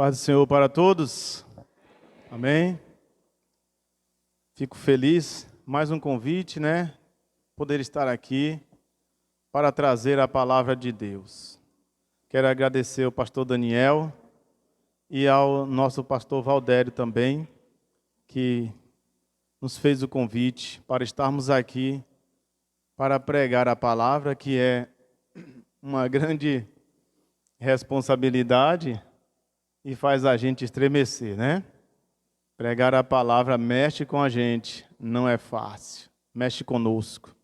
Paz do Senhor para todos. Amém. Fico feliz, mais um convite, né? Poder estar aqui para trazer a palavra de Deus. Quero agradecer ao pastor Daniel e ao nosso pastor Valdério também, que nos fez o convite para estarmos aqui para pregar a palavra, que é uma grande responsabilidade e faz a gente estremecer, né? Pregar a palavra mexe com a gente, não é fácil, mexe conosco.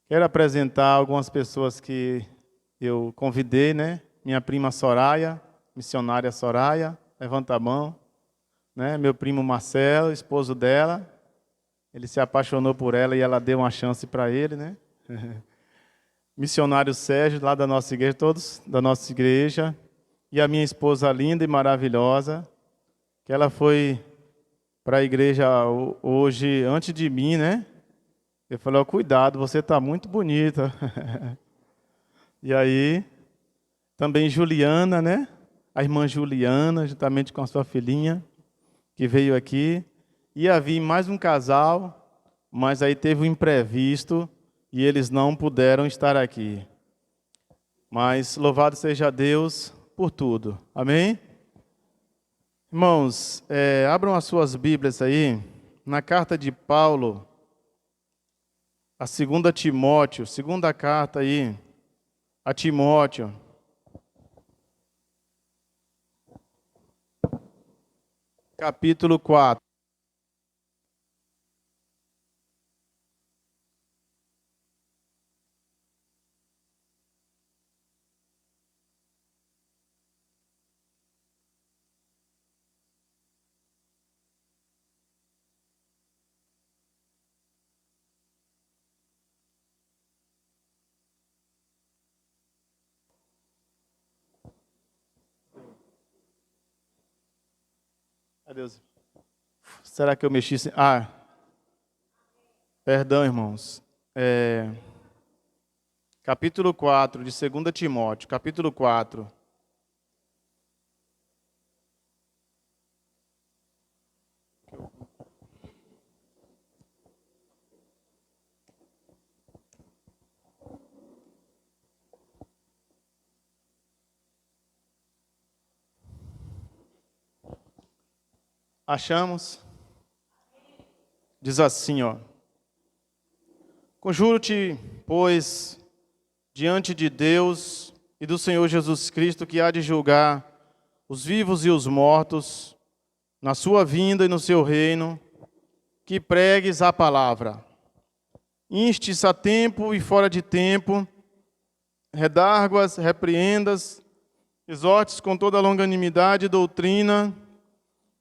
Quero apresentar algumas pessoas que eu convidei, né? Minha prima Soraya, missionária Soraya, levanta a mão, né? Meu primo Marcelo, esposo dela, ele se apaixonou por ela e ela deu uma chance para ele, né? Missionário Sérgio, lá da nossa igreja, todos da nossa igreja. E a minha esposa linda e maravilhosa, que ela foi para a igreja hoje antes de mim, né? Eu falei, oh, cuidado, você está muito bonita. E aí, também Juliana, né? A irmã Juliana, juntamente com a sua filhinha, que veio aqui. Ia vir mais um casal, mas aí teve um imprevisto e eles não puderam estar aqui. Mas louvado seja Deus por tudo. Amém? Irmãos, abram as suas Bíblias aí, na carta de Paulo, a 2 Timóteo, segunda carta aí, a Timóteo. Capítulo 4. Adeus. Será que eu mexi? Perdão, irmãos. Capítulo 4 de 2 Timóteo, capítulo 4. Achamos? Diz assim, ó. Conjuro-te, pois, diante de Deus e do Senhor Jesus Cristo, que há de julgar os vivos e os mortos, na sua vinda e no seu reino, que pregues a palavra. Instes a tempo e fora de tempo, redarguas, repreendas, exortes com toda longanimidade e doutrina,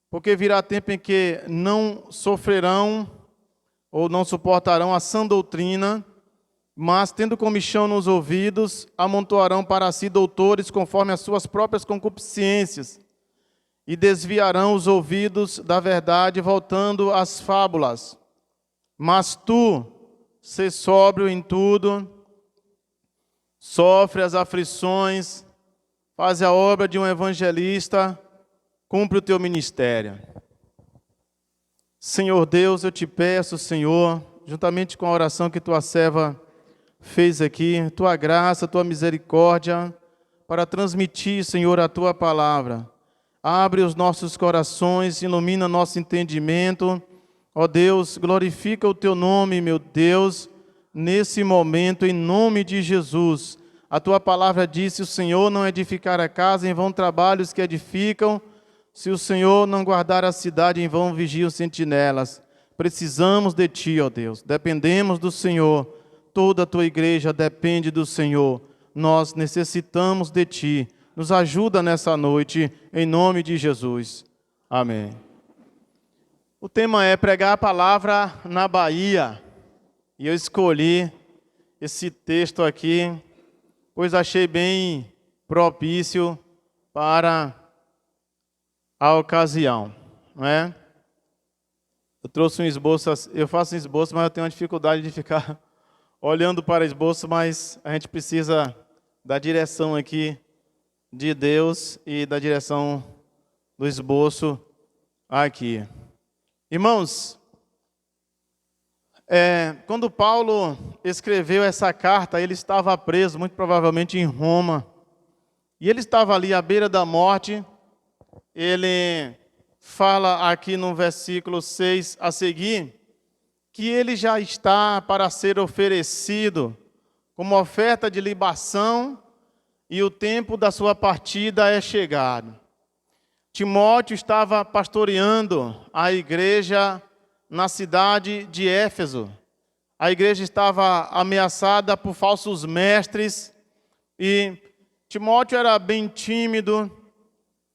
porque virá tempo em que não sofrerão ou não suportarão a sã doutrina, mas, tendo comichão nos ouvidos, amontoarão para si doutores conforme as suas próprias concupiscências, e desviarão os ouvidos da verdade, voltando às fábulas. Mas tu, sê sóbrio em tudo, sofre as aflições, faz a obra de um evangelista, cumpre o teu ministério. Senhor Deus, eu te peço, Senhor, juntamente com a oração que tua serva fez aqui, tua graça, tua misericórdia, para transmitir, Senhor, a tua palavra. Abre os nossos corações, ilumina nosso entendimento. Ó Deus, glorifica o teu nome, meu Deus, nesse momento, em nome de Jesus. A tua palavra diz: se o Senhor não edificar a casa, em vão trabalhos que edificam. Se o Senhor não guardar a cidade, em vão vigiam os sentinelas. Precisamos de Ti, ó Deus. Dependemos do Senhor. Toda a Tua igreja depende do Senhor. Nós necessitamos de Ti. Nos ajuda nessa noite, em nome de Jesus. Amém. O tema é pregar a palavra na Bahia. E eu escolhi esse texto aqui, pois achei bem propício para a ocasião, não é? Eu trouxe um esboço, eu faço um esboço, mas eu tenho uma dificuldade de ficar olhando para o esboço, mas a gente precisa da direção aqui de Deus e da direção do esboço aqui. Irmãos, quando Paulo escreveu essa carta, ele estava preso, muito provavelmente em Roma. E ele estava ali à beira da morte. Ele fala aqui no versículo 6 a seguir, que ele já está para ser oferecido como oferta de libação e o tempo da sua partida é chegado. Timóteo estava pastoreando a igreja na cidade de Éfeso. A igreja estava ameaçada por falsos mestres e Timóteo era bem tímido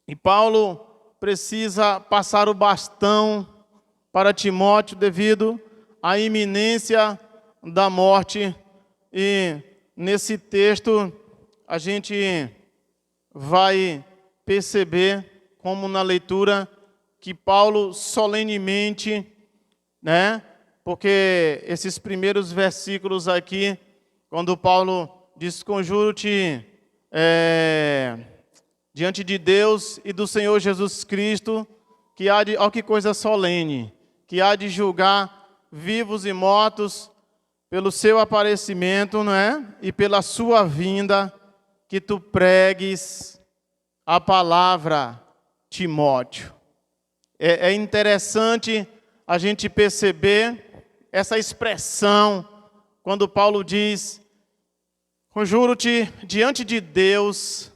e Paulo precisa passar o bastão para Timóteo devido à iminência da morte. E nesse texto a gente vai perceber, como na leitura, que Paulo solenemente, porque esses primeiros versículos aqui, quando Paulo diz: conjuro-te diante de Deus e do Senhor Jesus Cristo, que há de, ó que coisa solene, que há de julgar vivos e mortos pelo seu aparecimento, e pela sua vinda, que tu pregues a palavra, Timóteo. É interessante a gente perceber essa expressão quando Paulo diz: conjuro-te diante de Deus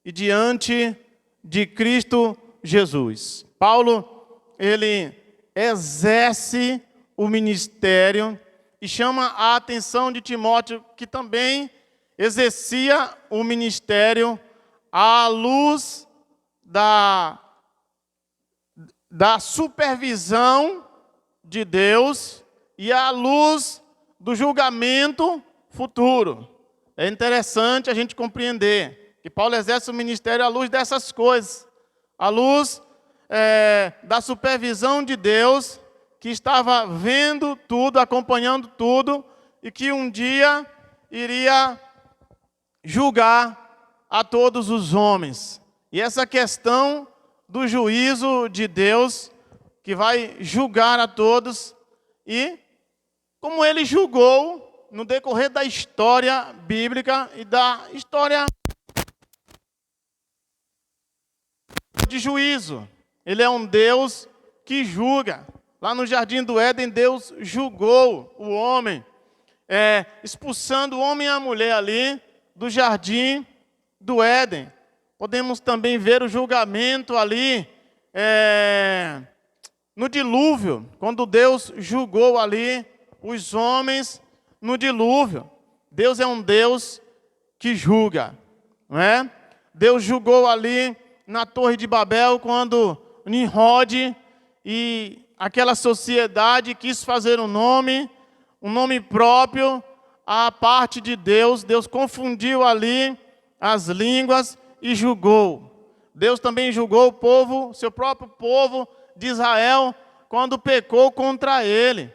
e diante de Cristo Jesus. Paulo, ele exerce o ministério e chama a atenção de Timóteo, que também exercia o ministério à luz da supervisão de Deus e à luz do julgamento futuro. É interessante a gente compreender que Paulo exerce o ministério à luz dessas coisas, à luz da supervisão de Deus, que estava vendo tudo, acompanhando tudo, e que um dia iria julgar a todos os homens. E essa questão do juízo de Deus, que vai julgar a todos, e como ele julgou no decorrer da história bíblica e da história de juízo. Ele é um Deus que julga. Lá no Jardim do Éden, Deus julgou o homem, expulsando o homem e a mulher ali do Jardim do Éden. Podemos também ver o julgamento ali no dilúvio, quando Deus julgou ali os homens no dilúvio. Deus é um Deus que julga, não é? Deus julgou ali na Torre de Babel, quando Nimrod e aquela sociedade quis fazer um nome próprio à parte de Deus. Deus confundiu ali as línguas e julgou. Deus também julgou o povo, seu próprio povo de Israel, quando pecou contra ele.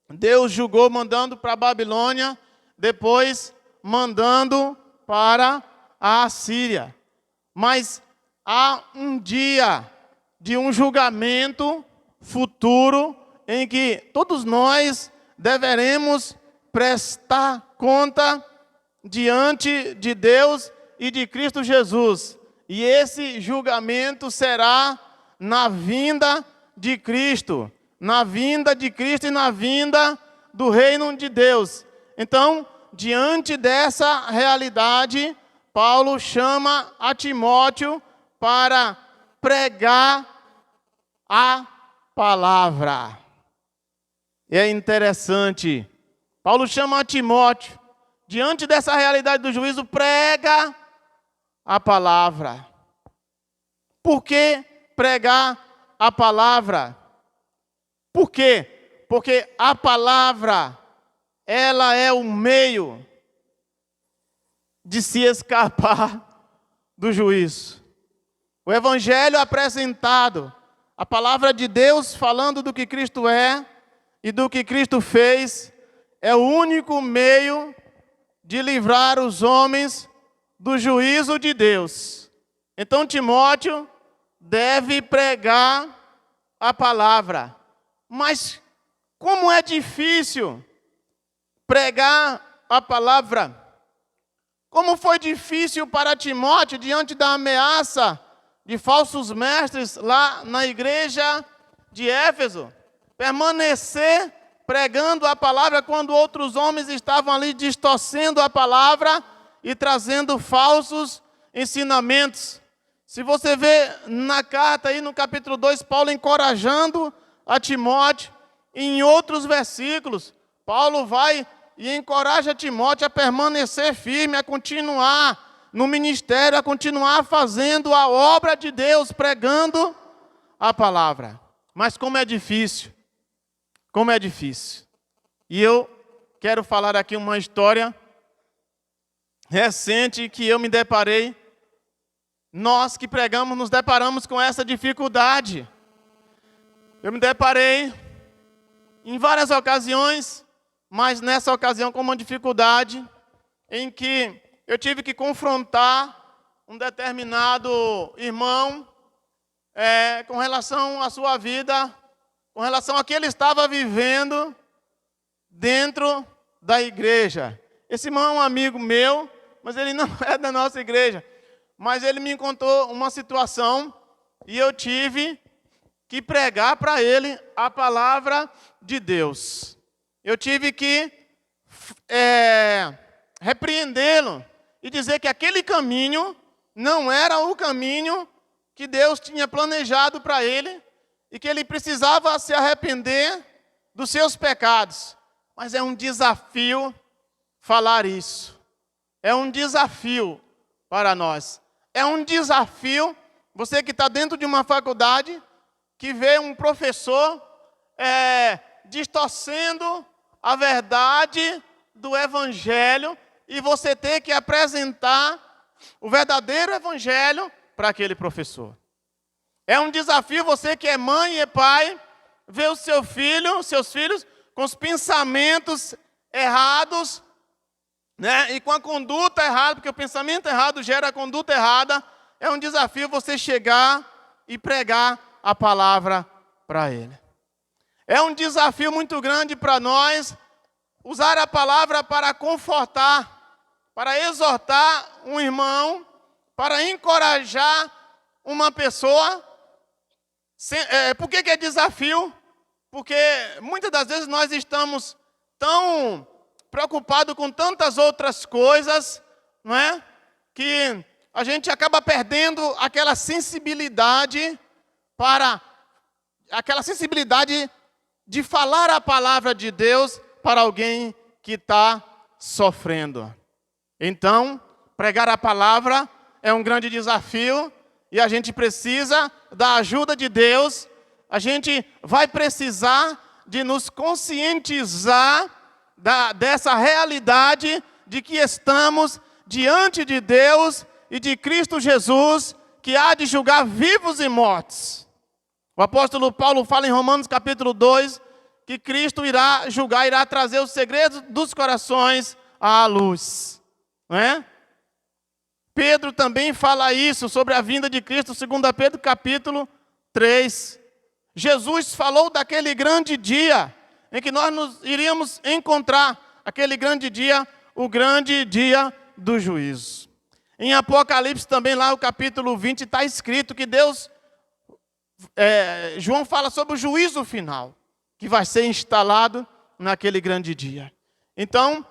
Deus julgou mandando para a Babilônia, depois mandando para a Assíria. Mas há um dia de um julgamento futuro em que todos nós deveremos prestar conta diante de Deus e de Cristo Jesus. E esse julgamento será na vinda de Cristo, na vinda de Cristo e na vinda do reino de Deus. Então, diante dessa realidade, Paulo chama a Timóteo para pregar a palavra. E é interessante, Paulo chama a Timóteo, diante dessa realidade do juízo, prega a palavra. Por que pregar a palavra? Por quê? Porque a palavra, ela é o meio de se escapar do juízo. O evangelho apresentado, a palavra de Deus falando do que Cristo é e do que Cristo fez, é o único meio de livrar os homens do juízo de Deus. Então Timóteo, deve pregar a palavra. Mas como é difícil pregar a palavra. Como foi difícil para Timóteo, diante da ameaça de falsos mestres lá na igreja de Éfeso, permanecer pregando a palavra quando outros homens estavam ali distorcendo a palavra e trazendo falsos ensinamentos. Se você vê na carta aí no capítulo 2, Paulo encorajando a Timóteo, em outros versículos, Paulo vai e encoraja Timóteo a permanecer firme, a continuar no ministério, a continuar fazendo a obra de Deus, pregando a palavra. Mas como é difícil, como é difícil. E eu quero falar aqui uma história recente que eu me deparei. Nós que pregamos nos deparamos com essa dificuldade. Eu me deparei em várias ocasiões, mas nessa ocasião com uma dificuldade em que eu tive que confrontar um determinado irmão com relação à sua vida, com relação a que ele estava vivendo dentro da igreja. Esse irmão é um amigo meu, mas ele não é da nossa igreja. Mas ele me contou uma situação e eu tive que pregar para ele a palavra de Deus. Eu tive que repreendê-lo e dizer que aquele caminho não era o caminho que Deus tinha planejado para ele e que ele precisava se arrepender dos seus pecados. Mas é um desafio falar isso. É um desafio para nós. É um desafio, você que está dentro de uma faculdade, que vê um professor distorcendo a verdade do evangelho e você ter que apresentar o verdadeiro evangelho para aquele professor. É um desafio você que é mãe e é pai, ver seus filhos com os pensamentos errados, né? E com a conduta errada, porque o pensamento errado gera a conduta errada. É um desafio você chegar e pregar a palavra para ele. É um desafio muito grande para nós usar a palavra para confortar, para exortar um irmão, para encorajar uma pessoa. Por que é desafio? Porque muitas das vezes nós estamos tão preocupados com tantas outras coisas, não é? Que a gente acaba perdendo aquela sensibilidade de falar a palavra de Deus para alguém que está sofrendo. Então, pregar a palavra é um grande desafio e a gente precisa da ajuda de Deus. A gente vai precisar de nos conscientizar dessa realidade de que estamos diante de Deus e de Cristo Jesus, que há de julgar vivos e mortos. O apóstolo Paulo fala em Romanos capítulo 2, que Cristo irá julgar, irá trazer os segredos dos corações à luz. Não é? Pedro também fala isso sobre a vinda de Cristo, 2 Pedro capítulo 3. Jesus falou daquele grande dia em que nós nos iríamos encontrar, aquele grande dia, o grande dia do juízo. Em Apocalipse também, lá no capítulo 20, está escrito que João fala sobre o juízo final, que vai ser instalado naquele grande dia. Então,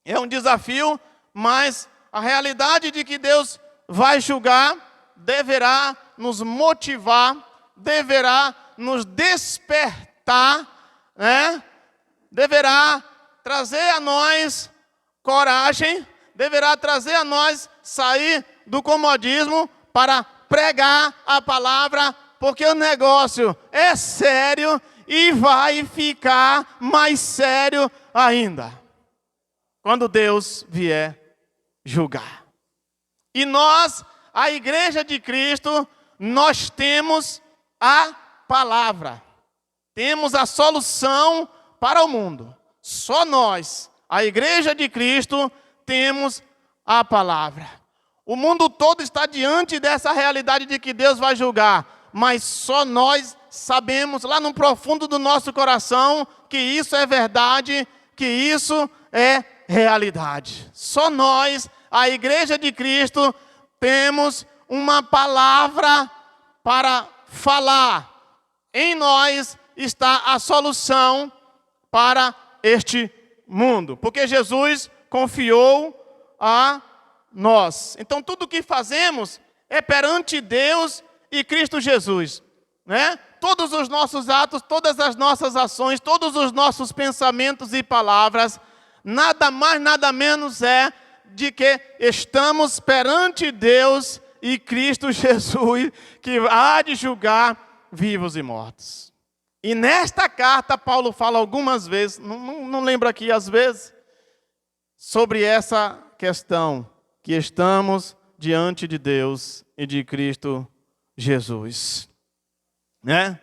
é um desafio, mas a realidade de que Deus vai julgar deverá nos motivar, deverá nos despertar, né? Deverá trazer a nós coragem, deverá trazer a nós sair do comodismo para pregar a palavra, porque o negócio é sério e vai ficar mais sério ainda quando Deus vier julgar. E nós, a Igreja de Cristo, nós temos a palavra. Temos a solução para o mundo. Só nós, a Igreja de Cristo, temos a palavra. O mundo todo está diante dessa realidade de que Deus vai julgar, mas só nós sabemos, lá no profundo do nosso coração, que isso é verdade, que isso é realidade. Só nós, a Igreja de Cristo, temos uma palavra para falar. Em nós está a solução para este mundo, porque Jesus confiou a nós. Então tudo o que fazemos é perante Deus e Cristo Jesus, né? Todos os nossos atos, todas as nossas ações, todos os nossos pensamentos e palavras, nada mais, nada menos é de que estamos perante Deus e Cristo Jesus, que há de julgar vivos e mortos. E nesta carta, Paulo fala algumas vezes, não lembro aqui as vezes, sobre essa questão, que estamos diante de Deus e de Cristo Jesus. Né?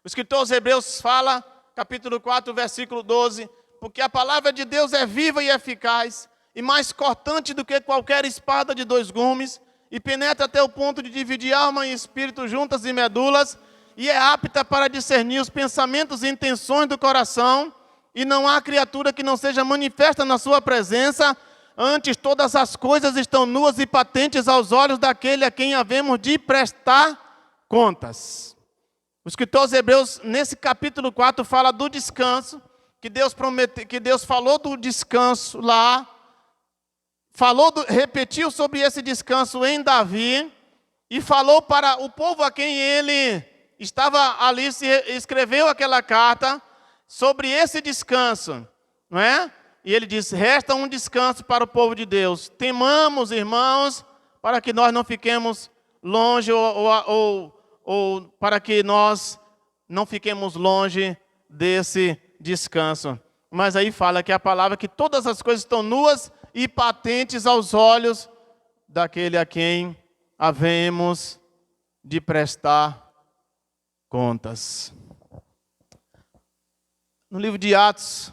O escritor aos Hebreus fala, capítulo 4, versículo 12, porque a palavra de Deus é viva e eficaz, e mais cortante do que qualquer espada de 2 gumes, e penetra até o ponto de dividir alma e espírito juntas e medulas, e é apta para discernir os pensamentos e intenções do coração, e não há criatura que não seja manifesta na sua presença. Antes todas as coisas estão nuas e patentes aos olhos daquele a quem havemos de prestar contas. O escritor aos Hebreus, nesse capítulo 4, fala do descanso, que Deus falou do descanso lá, repetiu sobre esse descanso em Davi, e falou para o povo a quem ele estava ali, escreveu aquela carta, sobre esse descanso, não é? E ele diz, resta um descanso para o povo de Deus. Temamos, irmãos, para que nós não fiquemos longe, ou para que nós não fiquemos longe desse descanso. Mas aí fala que a palavra que todas as coisas estão nuas e patentes aos olhos daquele a quem havemos de prestar contas. No livro de Atos,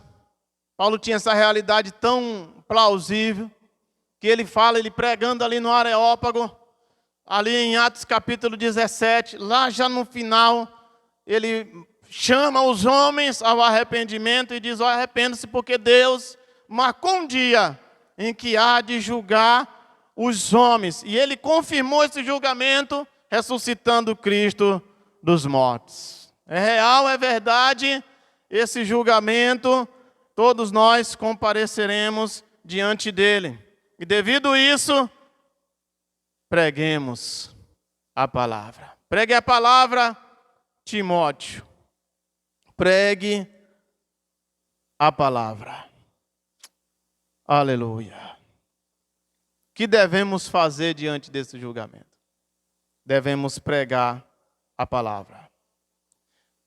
Paulo tinha essa realidade tão plausível, que ele pregando ali no Areópago, ali em Atos capítulo 17, lá já no final, ele chama os homens ao arrependimento e diz, arrependa-se porque Deus marcou um dia em que há de julgar os homens. E ele confirmou esse julgamento, ressuscitando Cristo dos mortos. É real, é verdade, esse julgamento, todos nós compareceremos diante dele. E devido a isso, preguemos a palavra. Pregue a palavra, Timóteo. Pregue a palavra. Aleluia. O que devemos fazer diante desse julgamento? Devemos pregar a palavra.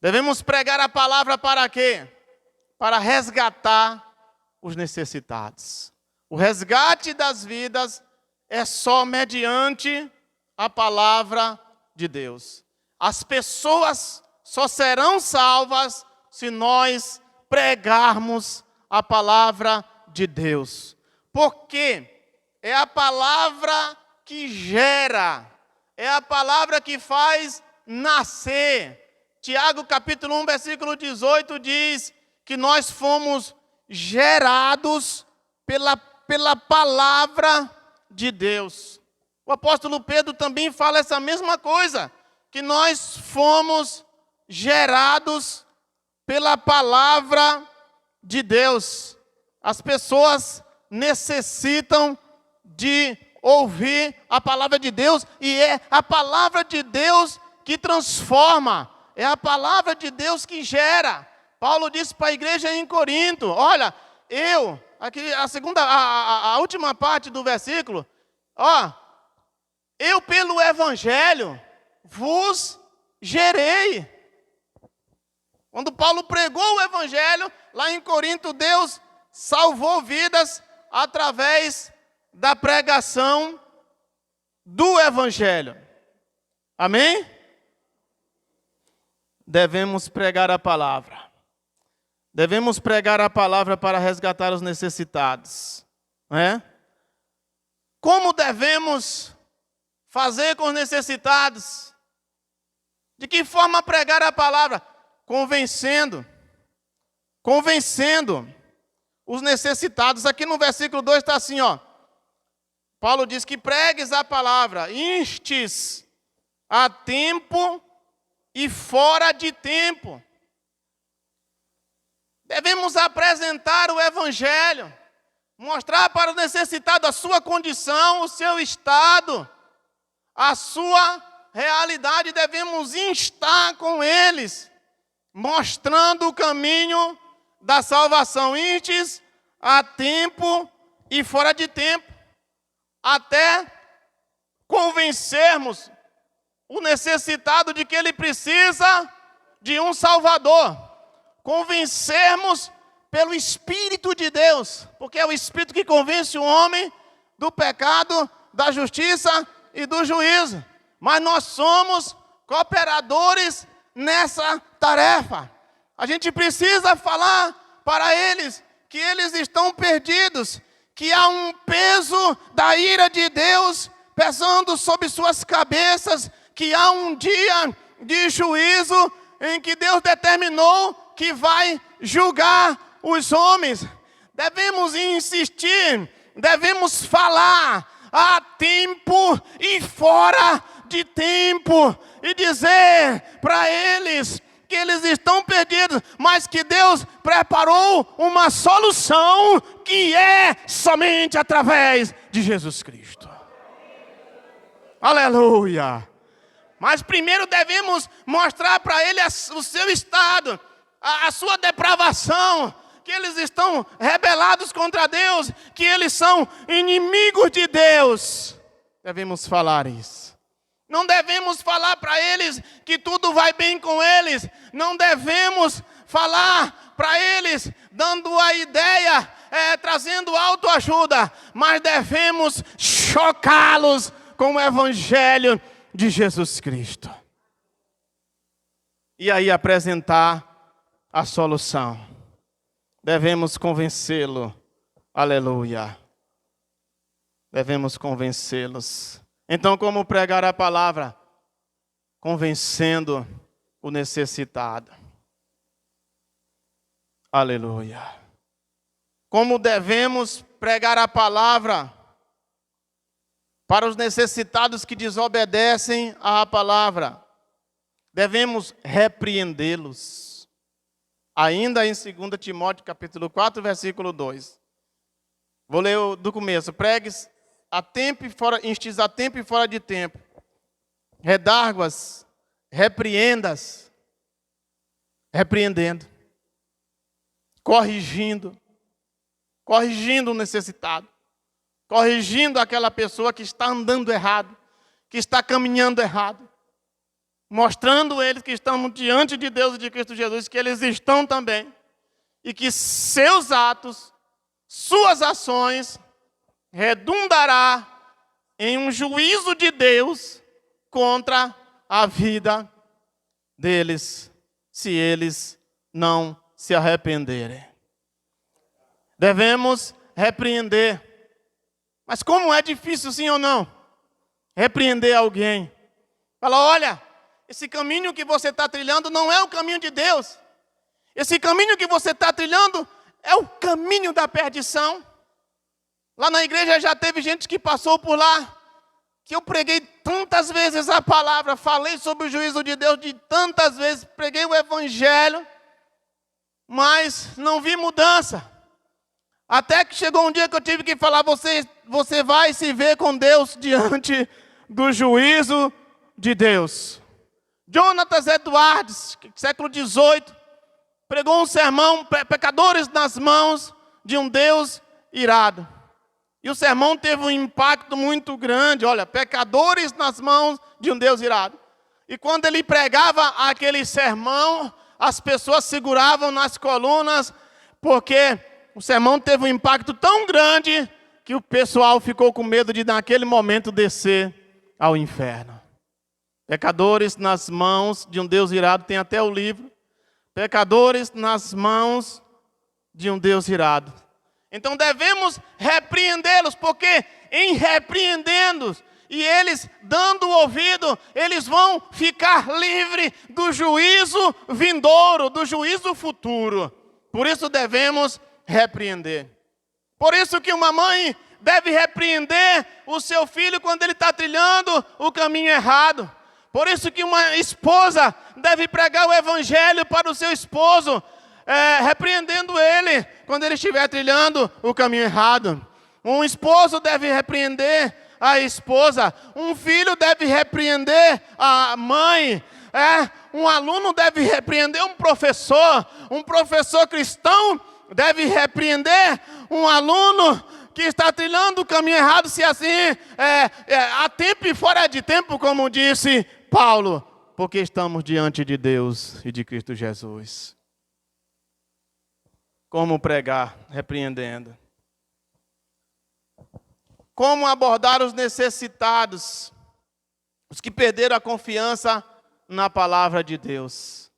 Devemos pregar a palavra para quê? Para resgatar os necessitados. O resgate das vidas é só mediante a palavra de Deus. As pessoas só serão salvas se nós pregarmos a palavra de Deus. Porque é a palavra que gera, é a palavra que faz nascer. Tiago capítulo 1, versículo 18 diz que nós fomos gerados pela palavra de Deus. O apóstolo Pedro também fala essa mesma coisa, que nós fomos gerados pela palavra de Deus. As pessoas necessitam de ouvir a palavra de Deus, e é a palavra de Deus que transforma, é a palavra de Deus que gera. Paulo disse para a igreja em Corinto, olha, aqui a última parte do versículo, eu pelo evangelho vos gerei. Quando Paulo pregou o evangelho, lá em Corinto, Deus salvou vidas através da pregação do evangelho. Amém? Devemos pregar a palavra. Devemos pregar a palavra para resgatar os necessitados. Não é? como devemos fazer com os necessitados? De que forma pregar a palavra? Convencendo os necessitados. Aqui no versículo 2 está assim, ó. Paulo diz que pregues a palavra, instes a tempo e fora de tempo. Devemos apresentar o evangelho, mostrar para o necessitado a sua condição, o seu estado, a sua realidade. Devemos instar com eles, mostrando o caminho da salvação, instes a tempo e fora de tempo, até convencermos o necessitado de que ele precisa de um Salvador. Convencermos pelo Espírito de Deus, porque é o Espírito que convence o homem do pecado, da justiça e do juízo. Mas nós somos cooperadores nessa tarefa. A gente precisa falar para eles que eles estão perdidos, que há um peso da ira de Deus pesando sobre suas cabeças, que há um dia de juízo em que Deus determinou que vai julgar os homens. Devemos insistir, devemos falar a tempo e fora de tempo, e dizer para eles que eles estão perdidos, mas que Deus preparou uma solução que é somente através de Jesus Cristo. Aleluia! Mas primeiro devemos mostrar para ele o seu estado, a sua depravação, que eles estão rebelados contra Deus, que eles são inimigos de Deus. Devemos falar isso. Não devemos falar para eles que tudo vai bem com eles. Não devemos falar para eles dando a ideia, trazendo autoajuda. Mas devemos chocá-los com o evangelho de Jesus Cristo. E aí apresentar a solução. Devemos convencê-lo. Aleluia. Devemos convencê-los. Então, como pregar a palavra? Convencendo o necessitado. Aleluia. Como devemos pregar a palavra para os necessitados que desobedecem à palavra? Devemos repreendê-los. Ainda em 2 Timóteo capítulo 4, versículo 2. Vou ler do começo. Pregues a tempo e fora, instes a tempo e fora de tempo. Redarguas, repreendas, repreendendo, corrigindo o necessitado, corrigindo aquela pessoa que está andando errado, que está caminhando errado, mostrando eles que estão diante de Deus e de Cristo Jesus, que eles estão também, e que seus atos, suas ações, redundará em um juízo de Deus contra a vida deles, se eles não se arrependerem. Devemos repreender. Mas como é difícil, sim ou não? Repreender alguém. Fala, olha, esse caminho que você está trilhando não é o caminho de Deus. Esse caminho que você está trilhando é o caminho da perdição. Lá na igreja já teve gente que passou por lá, que eu preguei tantas vezes a palavra, falei sobre o juízo de Deus de tantas vezes, preguei o evangelho, mas não vi mudança. Até que chegou um dia que eu tive que falar, você vai se ver com Deus diante do juízo de Deus. Jonatas Edwards, século XVIII, pregou um sermão, pecadores nas mãos de um Deus irado. E o sermão teve um impacto muito grande. Olha, pecadores nas mãos de um Deus irado. E quando ele pregava aquele sermão, as pessoas seguravam nas colunas, porque o sermão teve um impacto tão grande que o pessoal ficou com medo de, naquele momento, descer ao inferno. Pecadores nas mãos de um Deus irado, tem até o livro. Pecadores nas mãos de um Deus irado. Então devemos repreendê-los, porque em repreendendo-os, e eles, dando ouvido, eles vão ficar livres do juízo vindouro, do juízo futuro. Por isso devemos repreender. Por isso que uma mãe deve repreender o seu filho quando ele está trilhando o caminho errado. Por isso que uma esposa deve pregar o evangelho para o seu esposo, repreendendo ele quando ele estiver trilhando o caminho errado. Um esposo deve repreender a esposa, um filho deve repreender a mãe, um aluno deve repreender um professor cristão deve repreender um aluno que está trilhando o caminho errado, se assim há tempo e fora de tempo, como disse Paulo, porque estamos diante de Deus e de Cristo Jesus. Como pregar repreendendo? Como abordar os necessitados, os que perderam a confiança na palavra de Deus?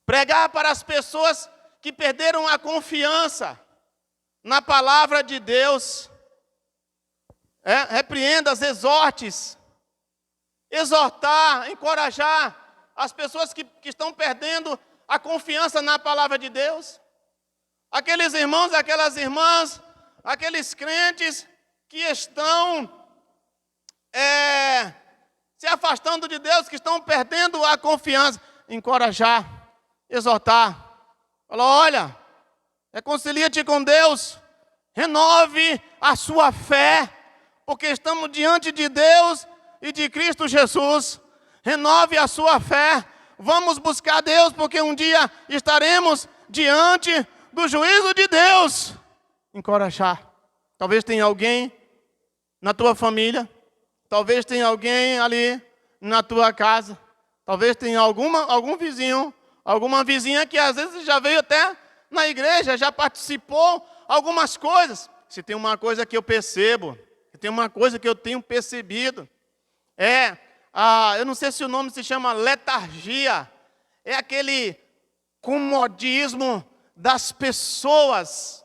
Pregar para as pessoas que perderam a confiança na palavra de Deus. Repreenda-as, exortes. Exortar, encorajar as pessoas que estão perdendo a confiança na palavra de Deus. Aqueles irmãos, aquelas irmãs, aqueles crentes que estão se afastando de Deus, que estão perdendo a confiança. Encorajar, exortar. Falar, olha, reconcilia-te com Deus, renove a sua fé, porque estamos diante de Deus e de Cristo Jesus. Renove a sua fé, vamos buscar Deus, porque um dia estaremos diante do juízo de Deus. Encorajar. Talvez tenha alguém na tua família, talvez tenha alguém ali na tua casa, talvez tenha algum vizinho, alguma vizinha que às vezes já veio até na igreja, já participou algumas coisas. Se tem uma coisa que eu percebo, se tem uma coisa que eu tenho percebido, eu não sei se o nome se chama letargia, é aquele comodismo das pessoas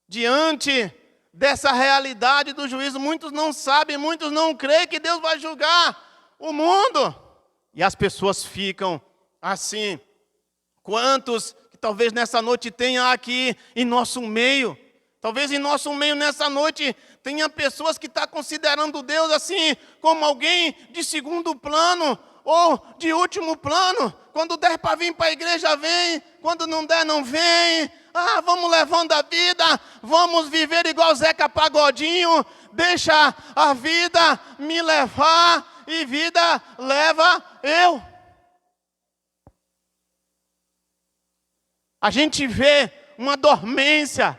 diante dessa realidade do juízo. Muitos não sabem, muitos não creem que Deus vai julgar o mundo. E as pessoas ficam assim. Quantos que talvez nessa noite tenha aqui em nosso meio, talvez em nosso meio nessa noite tenha pessoas que estão considerando Deus assim como alguém de segundo plano ou de último plano. Quando der para vir para a igreja, vem. Quando não der, não vem. Vamos levando a vida, vamos viver igual Zeca Pagodinho. Deixa a vida me levar e vida leva eu. A gente vê uma dormência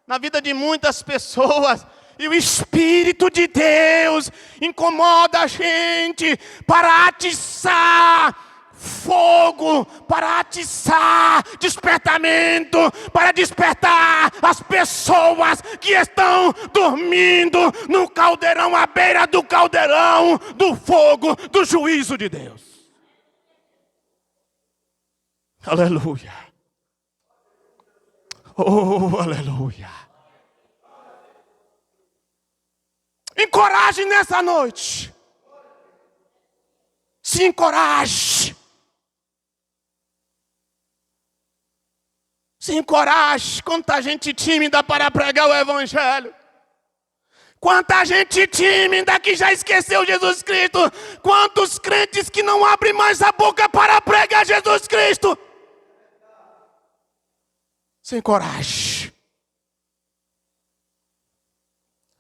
na vida de muitas pessoas. E o Espírito de Deus incomoda a gente para atiçar fogo, para atiçar despertamento, para despertar as pessoas que estão dormindo no caldeirão, à beira do caldeirão do fogo do juízo de Deus. Aleluia. Oh, aleluia. Encoraje nessa noite. Se encoraje. Se encoraje. Quanta gente tímida para pregar o evangelho. Quanta gente tímida que já esqueceu Jesus Cristo. Quantos crentes que não abrem mais a boca para pregar Jesus Cristo. Se encoraje.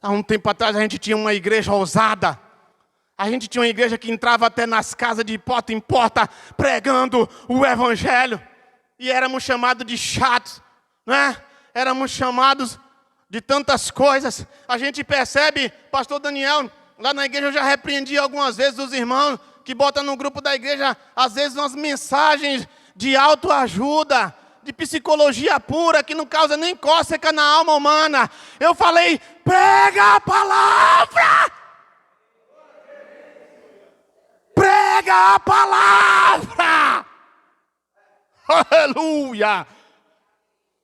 Há um tempo atrás a gente tinha uma igreja ousada. A gente tinha uma igreja que entrava até nas casas de porta em porta pregando o evangelho. E éramos chamados de chatos, né? Éramos chamados de tantas coisas. A gente percebe, pastor Daniel, lá na igreja eu já repreendi algumas vezes os irmãos que botam no grupo da igreja, às vezes umas mensagens de autoajuda, de psicologia pura, que não causa nem cócega na alma humana. Eu falei, prega a palavra! Prega a palavra! Aleluia!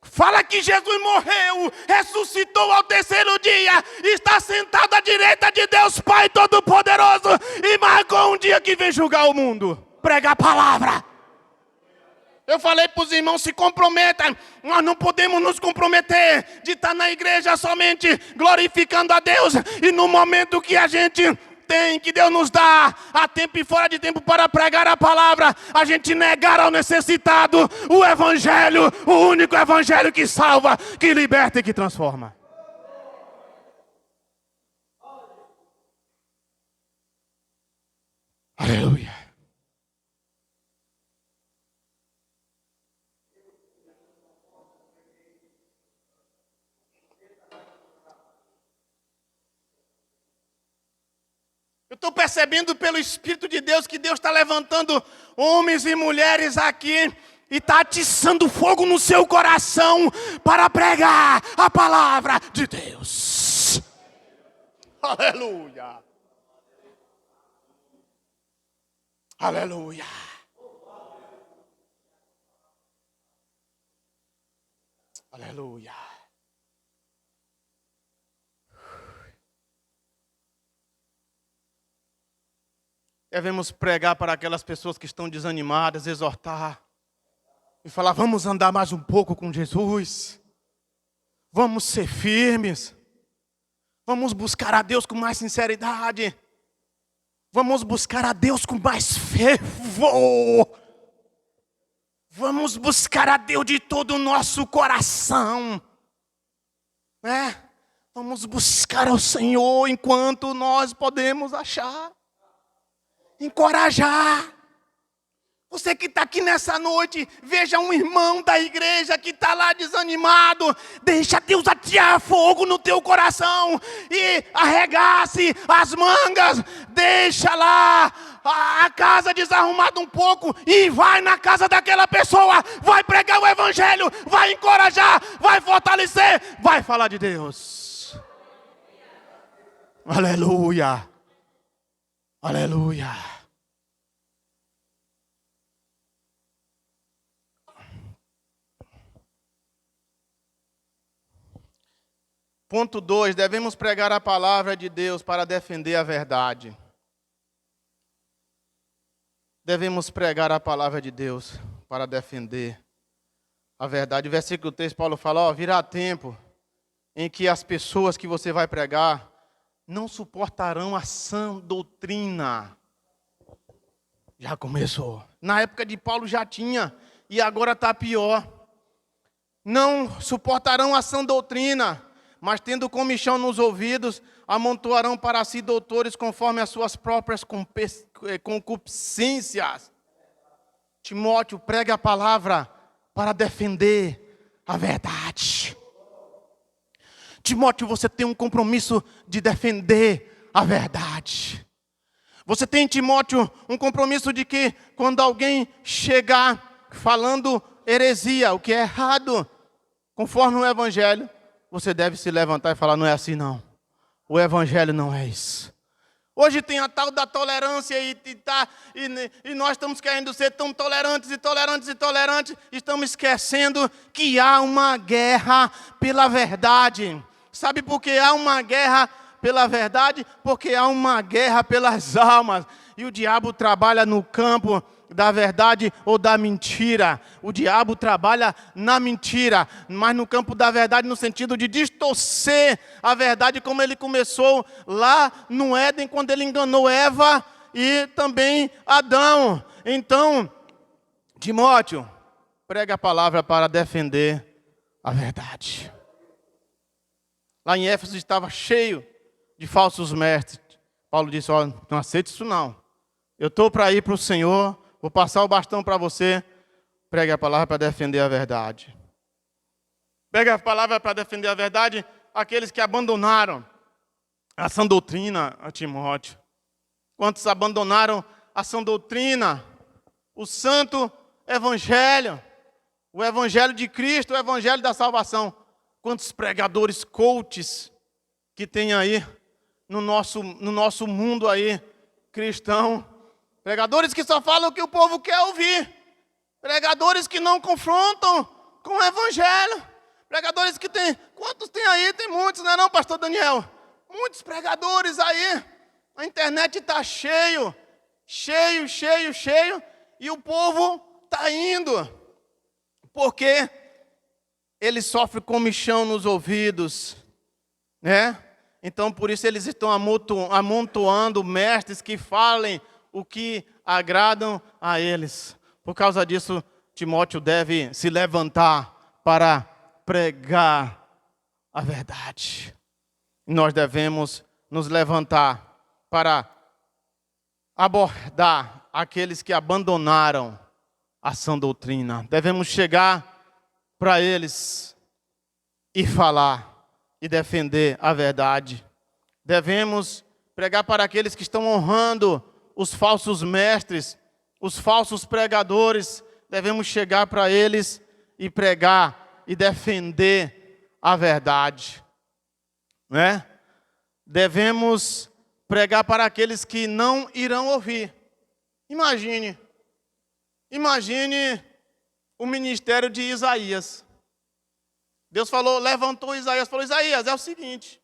Fala que Jesus morreu, ressuscitou ao terceiro dia, está sentado à direita de Deus Pai Todo-Poderoso e marcou um dia que vem julgar o mundo. Prega a palavra. Eu falei para os irmãos, se comprometam. Nós não podemos nos comprometer de estar na igreja somente glorificando a Deus. E no momento que a gente tem, que Deus nos dá, a tempo e fora de tempo para pregar a palavra, a gente negar ao necessitado o evangelho, o único evangelho que salva, que liberta e que transforma. Aleluia. Eu estou percebendo pelo Espírito de Deus que Deus está levantando homens e mulheres aqui e está atiçando fogo no seu coração para pregar a palavra de Deus. Aleluia. Aleluia. Aleluia. Devemos pregar para aquelas pessoas que estão desanimadas, exortar e falar: vamos andar mais um pouco com Jesus, vamos ser firmes, vamos buscar a Deus com mais sinceridade, vamos buscar a Deus com mais fervor, vamos buscar a Deus de todo o nosso coração, né? Vamos buscar ao Senhor enquanto nós podemos achar. Encorajar. Você que está aqui nessa noite, veja um irmão da igreja que está lá desanimado, deixa Deus atear fogo no teu coração e arregace as mangas, deixa lá a casa desarrumada um pouco e vai na casa daquela pessoa, vai pregar o evangelho, vai encorajar, vai fortalecer, vai falar de Deus. Aleluia. Aleluia. Ponto 2, devemos pregar a palavra de Deus para defender a verdade. Devemos pregar a palavra de Deus para defender a verdade. Versículo 3, Paulo fala, virá tempo em que as pessoas que você vai pregar não suportarão a sã doutrina. Já começou. Na época de Paulo já tinha, e agora está pior. Não suportarão a sã doutrina, mas tendo comichão nos ouvidos, amontoarão para si doutores conforme as suas próprias concupiscências. Timóteo, prega a palavra para defender a verdade. Timóteo, você tem um compromisso de defender a verdade. Você tem, Timóteo, um compromisso de que quando alguém chegar falando heresia, o que é errado, conforme o evangelho, você deve se levantar e falar, não é assim não. O evangelho não é isso. Hoje tem a tal da tolerância e nós estamos querendo ser tão tolerantes e tolerantes e tolerantes. Estamos esquecendo que há uma guerra pela verdade. Sabe por que há uma guerra pela verdade? Porque há uma guerra pelas almas. E o diabo trabalha no campo da verdade ou da mentira. O diabo trabalha na mentira, mas no campo da verdade, no sentido de distorcer a verdade, como ele começou lá no Éden, quando ele enganou Eva e também Adão. Então, Timóteo, prega a palavra para defender a verdade. Lá em Éfeso estava cheio de falsos mestres. Paulo disse, não aceito isso não. Eu estou para ir para o Senhor, vou passar o bastão para você. Pregue a palavra para defender a verdade. Pregue a palavra para defender a verdade aqueles que abandonaram a sã doutrina a Timóteo. Quantos abandonaram a sã doutrina? O santo evangelho. O evangelho de Cristo, o evangelho da salvação. Quantos pregadores coaches que tem aí no nosso mundo aí, cristão. Pregadores que só falam o que o povo quer ouvir. Pregadores que não confrontam com o evangelho. Pregadores que tem, quantos tem aí? Tem muitos, não é não, pastor Daniel? Muitos pregadores aí. A internet está cheio, e o povo está indo. Porque ele sofre comichão nos ouvidos, né? Então, por isso eles estão amontoando mestres que falem o que agradam a eles. Por causa disso, Timóteo deve se levantar para pregar a verdade. Nós devemos nos levantar para abordar aqueles que abandonaram a sã doutrina. Devemos chegar para eles e falar e defender a verdade. Devemos pregar para aqueles que estão honrando os falsos mestres, os falsos pregadores. Devemos chegar para eles e pregar e defender a verdade, né? Devemos pregar para aqueles que não irão ouvir. Imagine o ministério de Isaías. Deus falou, levantou Isaías, falou, Isaías, é o seguinte,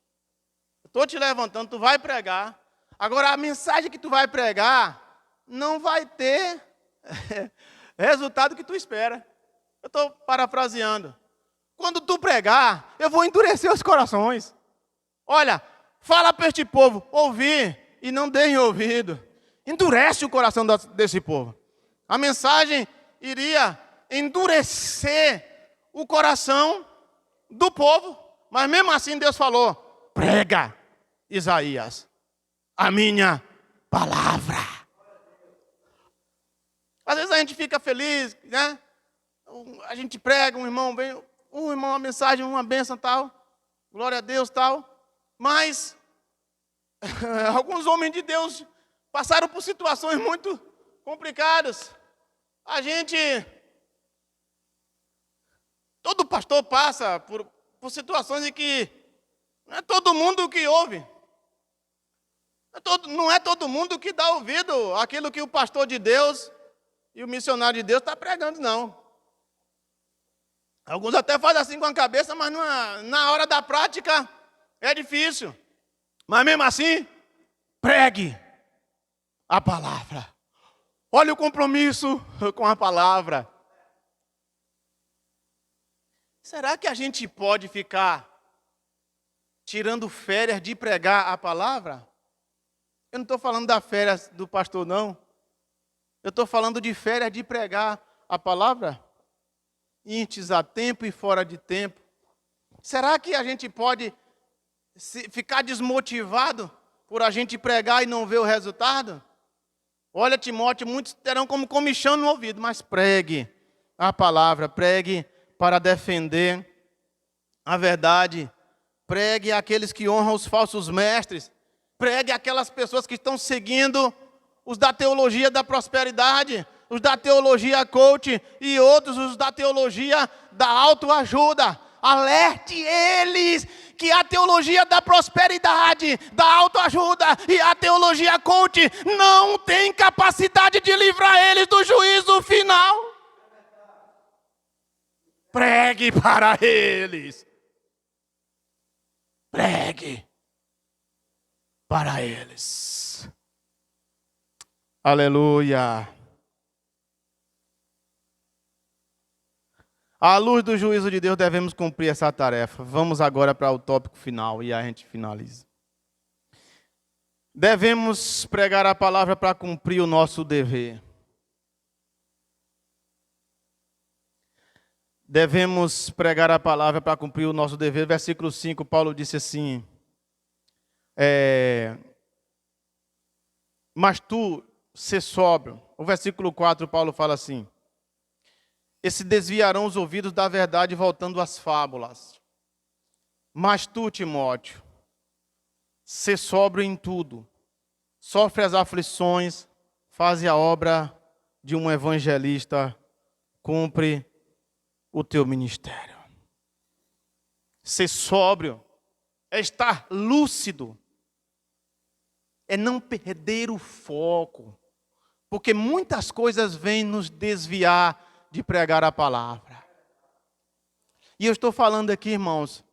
eu estou te levantando, tu vai pregar. Agora a mensagem que tu vai pregar não vai ter resultado que tu espera. Eu estou parafraseando. Quando tu pregar, eu vou endurecer os corações. Olha, fala para este povo, ouvir e não deem ouvido. Endurece o coração desse povo. A mensagem iria endurecer o coração do povo, mas mesmo assim Deus falou, prega, Isaías, a minha palavra. Às vezes a gente fica feliz, né? A gente prega, um irmão vem, uma mensagem, uma bênção tal, glória a Deus tal, mas alguns homens de Deus passaram por situações muito complicadas. Todo pastor passa por situações em que não é todo mundo que ouve. Não é todo mundo que dá ouvido àquilo que o pastor de Deus e o missionário de Deus está pregando, não. Alguns até fazem assim com a cabeça, mas na hora da prática é difícil. Mas mesmo assim, pregue a palavra. Olha o compromisso com a palavra. Será que a gente pode ficar tirando férias de pregar a palavra? Eu não estou falando da férias do pastor, não. Eu estou falando de férias de pregar a palavra. Íntes a tempo e fora de tempo. Será que a gente pode ficar desmotivado por a gente pregar e não ver o resultado? Olha, Timóteo, muitos terão como comichão no ouvido, mas pregue a palavra, pregue para defender a verdade. Pregue aqueles que honram os falsos mestres. Pregue aquelas pessoas que estão seguindo os da teologia da prosperidade, os da teologia coach e outros, os da teologia da autoajuda. Alerte eles que a teologia da prosperidade, da autoajuda e a teologia coach não tem capacidade de livrar eles do juízo final. Pregue para eles. Pregue para eles. Aleluia. À luz do juízo de Deus, devemos cumprir essa tarefa. Vamos agora para o tópico final e a gente finaliza. Devemos pregar a palavra para cumprir o nosso dever. Devemos pregar a palavra para cumprir o nosso dever. Versículo 5, Paulo disse assim, mas tu, sê sóbrio. O versículo 4, Paulo fala assim, e se desviarão os ouvidos da verdade, voltando às fábulas. Mas tu, Timóteo, sê sóbrio em tudo, sofre as aflições, faze a obra de um evangelista, cumpre o teu ministério. Ser sóbrio é estar lúcido, é não perder o foco, porque muitas coisas vêm nos desviar de pregar a palavra. E eu estou falando aqui, irmãos,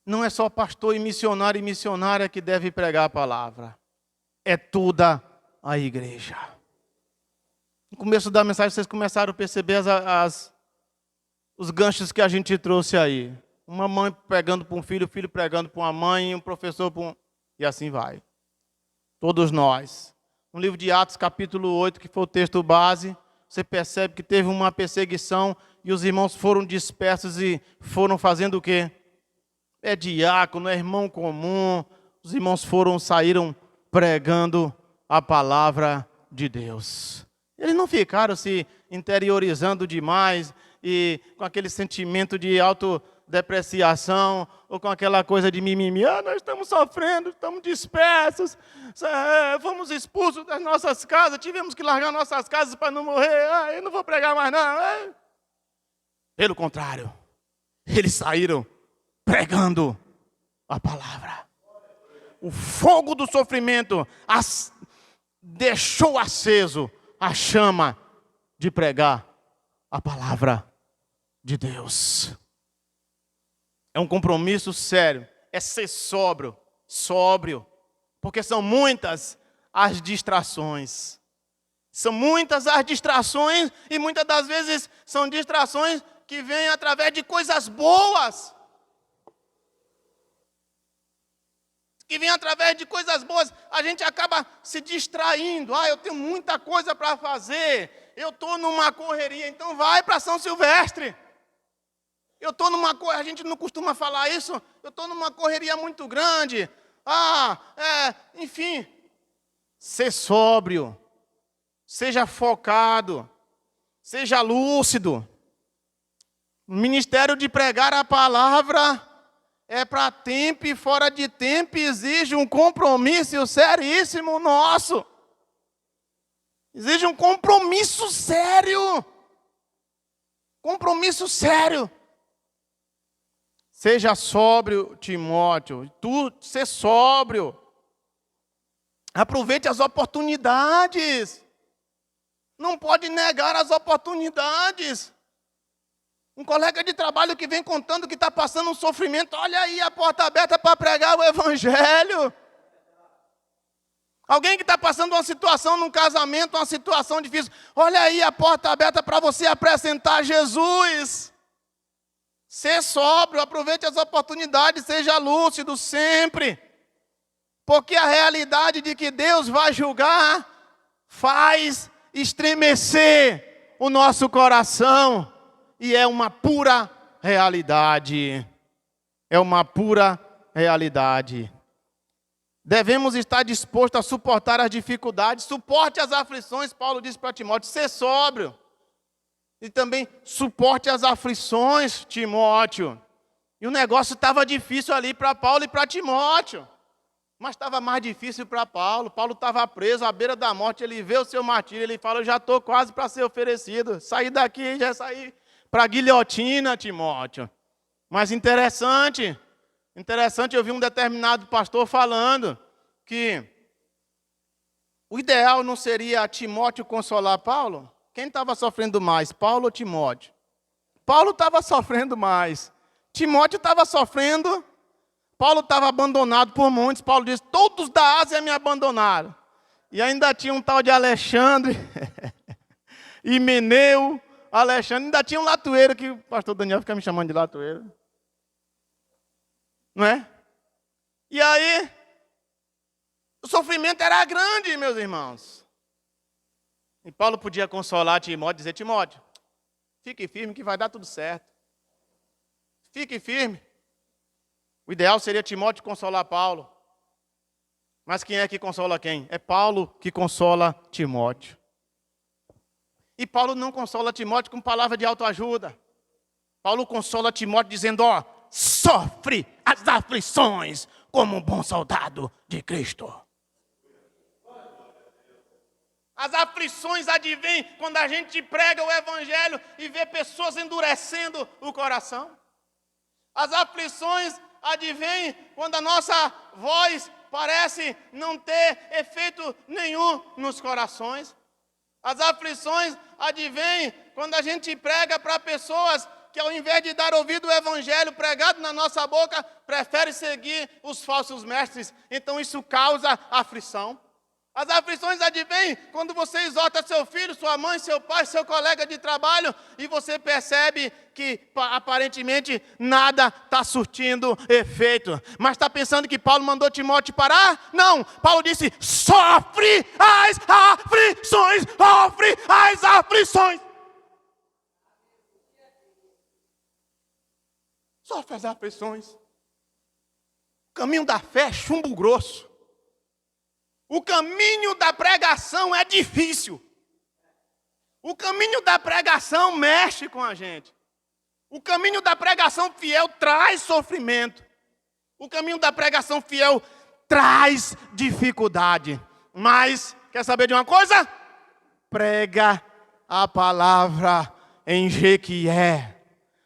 não é só pastor e missionária que deve pregar a palavra. É toda a igreja. No começo da mensagem, vocês começaram a perceber os ganchos que a gente trouxe aí. Uma mãe pregando para um filho, o filho pregando para uma mãe, um professor para um... E assim vai. Todos nós. No livro de Atos, capítulo 8, que foi o texto base, você percebe que teve uma perseguição e os irmãos foram dispersos e foram fazendo o quê? É diácono, é irmão comum. Os irmãos saíram pregando a palavra de Deus. Eles não ficaram se interiorizando demais e com aquele sentimento de autodepreciação ou com aquela coisa de mimimi. Nós estamos sofrendo, estamos dispersos, fomos expulsos das nossas casas, tivemos que largar nossas casas para não morrer. Eu não vou pregar mais não. Pelo contrário, eles saíram pregando a palavra. O fogo do sofrimento deixou aceso a chama de pregar a palavra de Deus. É um compromisso sério, é ser sóbrio, porque são muitas as distrações. São muitas as distrações e muitas das vezes são distrações que vêm através de coisas boas. Que vem através de coisas boas, a gente acaba se distraindo. Eu tenho muita coisa para fazer, eu estou numa correria, então vai para São Silvestre. Eu estou numa correria, a gente não costuma falar isso, eu estou numa correria muito grande. Enfim, ser sóbrio, seja focado, seja lúcido. O ministério de pregar a palavra é para tempo e fora de tempo, exige um compromisso seríssimo nosso. Exige um compromisso sério. Compromisso sério. Seja sóbrio, Timóteo. Tu, ser sóbrio. Aproveite as oportunidades. Não pode negar as oportunidades. Um colega de trabalho que vem contando que está passando um sofrimento, olha aí a porta aberta para pregar o evangelho. Alguém que está passando uma situação num casamento, uma situação difícil, olha aí a porta aberta para você apresentar Jesus. Ser sóbrio, aproveite as oportunidades, seja lúcido sempre. Porque a realidade de que Deus vai julgar faz estremecer o nosso coração. E é uma pura realidade. É uma pura realidade. Devemos estar dispostos a suportar as dificuldades. Suporte as aflições, Paulo disse para Timóteo. Ser sóbrio. E também suporte as aflições, Timóteo. E o negócio estava difícil ali para Paulo e para Timóteo. Mas estava mais difícil para Paulo. Paulo estava preso à beira da morte. Ele vê o seu martírio. Ele fala, eu já estou quase para ser oferecido. Saí daqui, já saí para a guilhotina, Timóteo. Mas interessante, eu vi um determinado pastor falando que o ideal não seria Timóteo consolar Paulo? Quem estava sofrendo mais, Paulo ou Timóteo? Paulo estava sofrendo mais. Timóteo estava sofrendo. Paulo estava abandonado por muitos. Paulo disse, todos da Ásia me abandonaram. E ainda tinha um tal de Alexandre, Himeneu, Alexandre, ainda tinha um latoeiro, que o pastor Daniel fica me chamando de latoeiro. Não é? E aí, o sofrimento era grande, meus irmãos. E Paulo podia consolar Timóteo, dizer, Timóteo, fique firme que vai dar tudo certo. Fique firme. O ideal seria Timóteo consolar Paulo. Mas quem é que consola quem? É Paulo que consola Timóteo. E Paulo não consola Timóteo com palavra de autoajuda. Paulo consola Timóteo dizendo, sofre as aflições como um bom soldado de Cristo. As aflições advêm quando a gente prega o evangelho e vê pessoas endurecendo o coração. As aflições advêm quando a nossa voz parece não ter efeito nenhum nos corações. As aflições advêm quando a gente prega para pessoas que ao invés de dar ouvido ao evangelho pregado na nossa boca, prefere seguir os falsos mestres. Então isso causa aflição. As aflições advêm quando você exorta seu filho, sua mãe, seu pai, seu colega de trabalho, e você percebe que aparentemente nada está surtindo efeito. Mas está pensando que Paulo mandou Timóteo parar? Não, Paulo disse, sofre as aflições, sofre as aflições. Sofre as aflições. O caminho da fé é chumbo grosso. O caminho da pregação é difícil. O caminho da pregação mexe com a gente. O caminho da pregação fiel traz sofrimento. O caminho da pregação fiel traz dificuldade. Mas, quer saber de uma coisa? Prega a palavra em Jequié.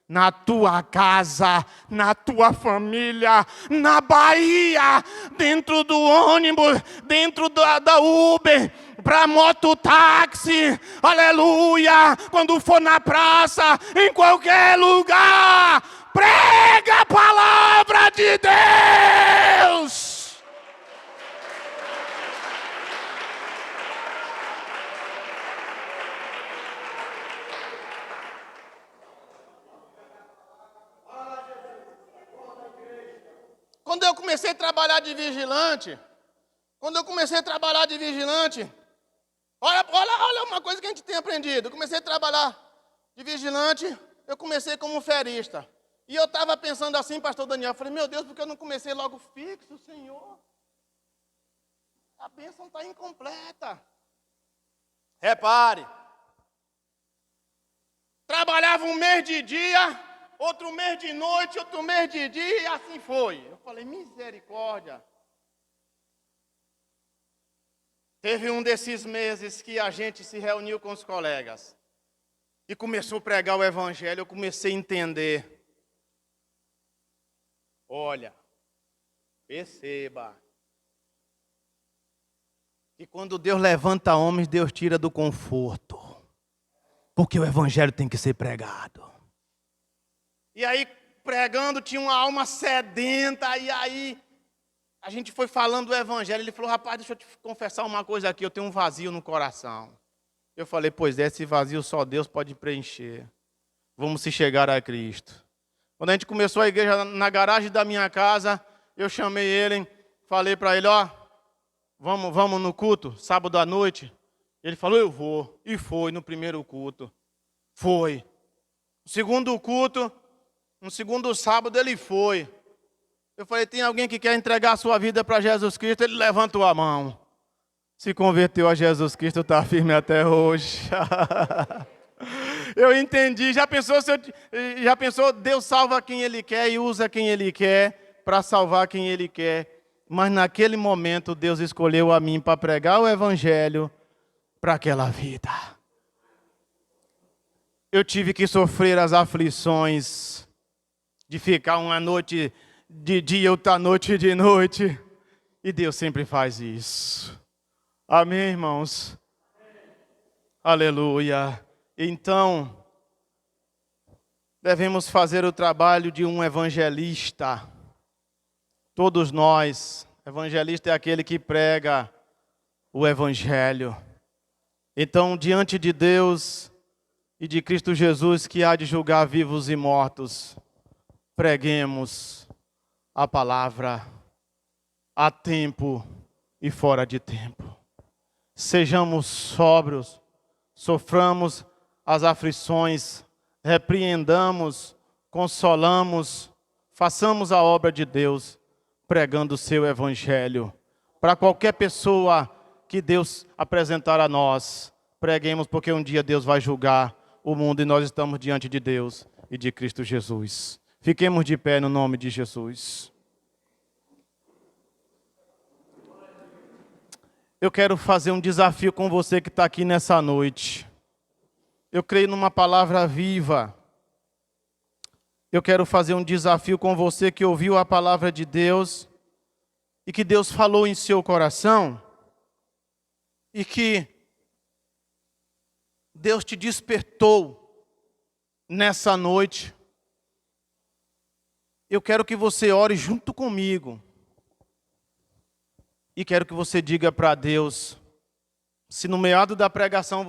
Na tua casa, na tua família, na Bahia, dentro do ônibus, dentro da Uber, para mototáxi, aleluia, quando for na praça, em qualquer lugar, prega a palavra de Deus. Quando eu comecei a trabalhar de vigilante, olha uma coisa que a gente tem aprendido. Eu comecei a trabalhar de vigilante, eu comecei como ferista. E eu estava pensando assim, pastor Daniel, eu falei, meu Deus, por que eu não comecei logo fixo, Senhor? A bênção está incompleta. Repare, trabalhava um mês de dia, outro mês de noite, outro mês de dia, e assim foi. Eu falei, misericórdia. Teve um desses meses que a gente se reuniu com os colegas e começou a pregar o evangelho, eu comecei a entender. Olha, perceba que quando Deus levanta homens, Deus tira do conforto, porque o evangelho tem que ser pregado. E aí, pregando, tinha uma alma sedenta, e aí a gente foi falando do evangelho. Ele falou, rapaz, deixa eu te confessar uma coisa aqui, eu tenho um vazio no coração. Eu falei, pois é, esse vazio só Deus pode preencher. Vamos se chegar a Cristo. Quando a gente começou a igreja na garagem da minha casa, eu chamei ele, falei para ele, ó, vamos no culto, sábado à noite. Ele falou, eu vou. E foi no primeiro culto. Foi. No segundo culto, no segundo sábado ele foi. Eu falei, tem alguém que quer entregar a sua vida para Jesus Cristo? Ele levantou a mão. Se converteu a Jesus Cristo, está firme até hoje. Eu entendi. Já pensou, Deus salva quem Ele quer e usa quem Ele quer para salvar quem Ele quer. Mas naquele momento Deus escolheu a mim para pregar o Evangelho para aquela vida. Eu tive que sofrer as aflições de ficar uma noite de dia, outra noite de noite. E Deus sempre faz isso. Amém, irmãos? Aleluia. Então, devemos fazer o trabalho de um evangelista. Todos nós, evangelista é aquele que prega o evangelho. Então, diante de Deus e de Cristo Jesus, que há de julgar vivos e mortos, preguemos a palavra a tempo e fora de tempo. Sejamos sóbrios, soframos as aflições, repreendamos, consolamos, façamos a obra de Deus, pregando o seu evangelho. Para qualquer pessoa que Deus apresentar a nós, preguemos, porque um dia Deus vai julgar o mundo e nós estamos diante de Deus e de Cristo Jesus. Fiquemos de pé no nome de Jesus. Eu quero fazer um desafio com você que está aqui nessa noite. Eu creio numa palavra viva. Eu quero fazer um desafio com você que ouviu a palavra de Deus e que Deus falou em seu coração e que Deus te despertou nessa noite, eu quero que você ore junto comigo. E quero que você diga para Deus, se no meado da pregação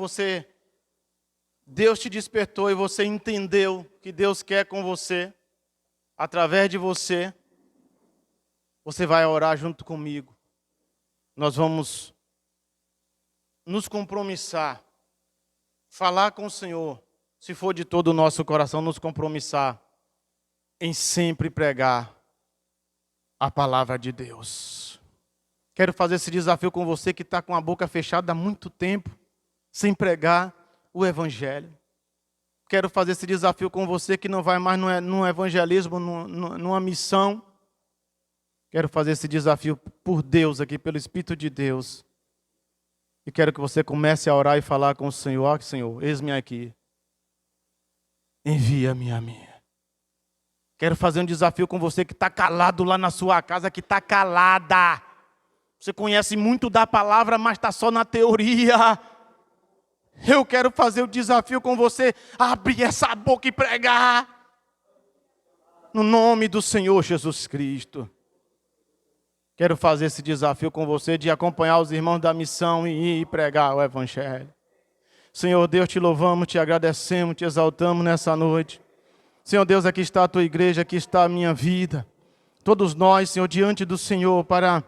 Deus te despertou e você entendeu que Deus quer com você, através de você, você vai orar junto comigo. Nós vamos nos compromissar, falar com o Senhor, se for de todo o nosso coração, nos compromissar em sempre pregar a palavra de Deus. Quero fazer esse desafio com você que está com a boca fechada há muito tempo, sem pregar o Evangelho. Quero fazer esse desafio com você que não vai mais no evangelismo, numa missão. Quero fazer esse desafio por Deus aqui, pelo Espírito de Deus. E quero que você comece a orar e falar com o Senhor. Ó, Senhor, eis-me aqui. Envia-me a mim. Quero fazer um desafio com você que está calado lá na sua casa, que está calada. Você conhece muito da palavra, mas está só na teoria. Eu quero fazer o desafio com você, abrir essa boca e pregar. No nome do Senhor Jesus Cristo. Quero fazer esse desafio com você de acompanhar os irmãos da missão e ir pregar o Evangelho. Senhor Deus, te louvamos, te agradecemos, te exaltamos nessa noite. Senhor Deus, aqui está a tua igreja, aqui está a minha vida. Todos nós, Senhor, diante do Senhor, para,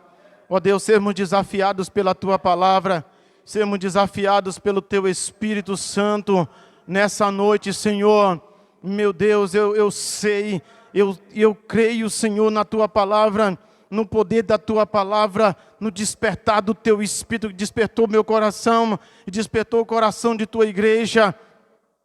ó Deus, sermos desafiados pela tua palavra, sermos desafiados pelo teu Espírito Santo nessa noite, Senhor. Meu Deus, eu sei, eu creio, Senhor, na tua palavra, no poder da tua palavra, no despertar do teu Espírito, que despertou meu coração e despertou o coração de tua igreja.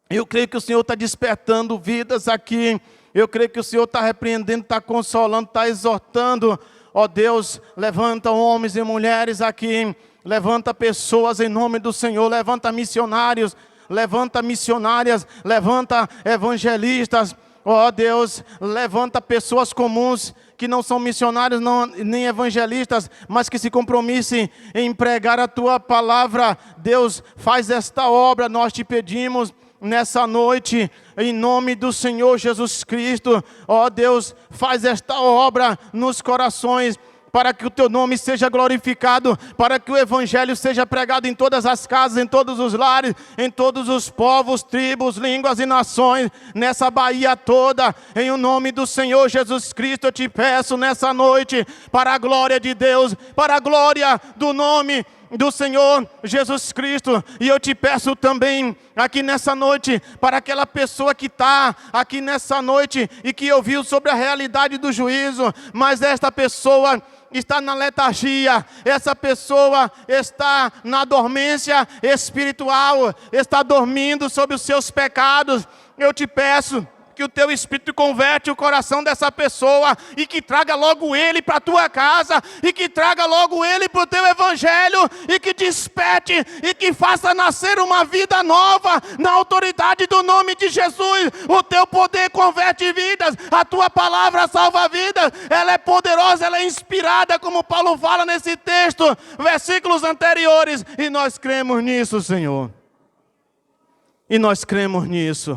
Eu creio que o Senhor está despertando vidas aqui. Eu creio que o Senhor está repreendendo, está consolando, está exortando. Ó Deus, levanta homens e mulheres aqui. Levanta pessoas em nome do Senhor. Levanta missionários. Levanta missionárias. Levanta evangelistas. Ó Deus, levanta pessoas comuns que não são missionários nem evangelistas, mas que se compromissem em pregar a tua palavra. Deus, faz esta obra, nós te pedimos nessa noite, em nome do Senhor Jesus Cristo. Ó Deus, faz esta obra nos corações, para que o teu nome seja glorificado, para que o Evangelho seja pregado em todas as casas, em todos os lares, em todos os povos, tribos, línguas e nações, nessa Bahia toda. Em o nome do Senhor Jesus Cristo, eu te peço nessa noite, para a glória de Deus, para a glória do nome do Senhor Jesus Cristo. E eu te peço também aqui nessa noite, para aquela pessoa que está aqui nessa noite e que ouviu sobre a realidade do juízo, mas esta pessoa está na letargia, essa pessoa está na dormência espiritual, está dormindo sobre os seus pecados. Eu te peço que o teu Espírito converte o coração dessa pessoa e que traga logo ele para a tua casa, e que traga logo ele para o teu Evangelho, e que desperte e que faça nascer uma vida nova na autoridade do nome de Jesus. O teu poder converte vidas, a tua palavra salva vidas, ela é poderosa, ela é inspirada, como Paulo fala nesse texto, versículos anteriores, e nós cremos nisso, Senhor. E nós cremos nisso.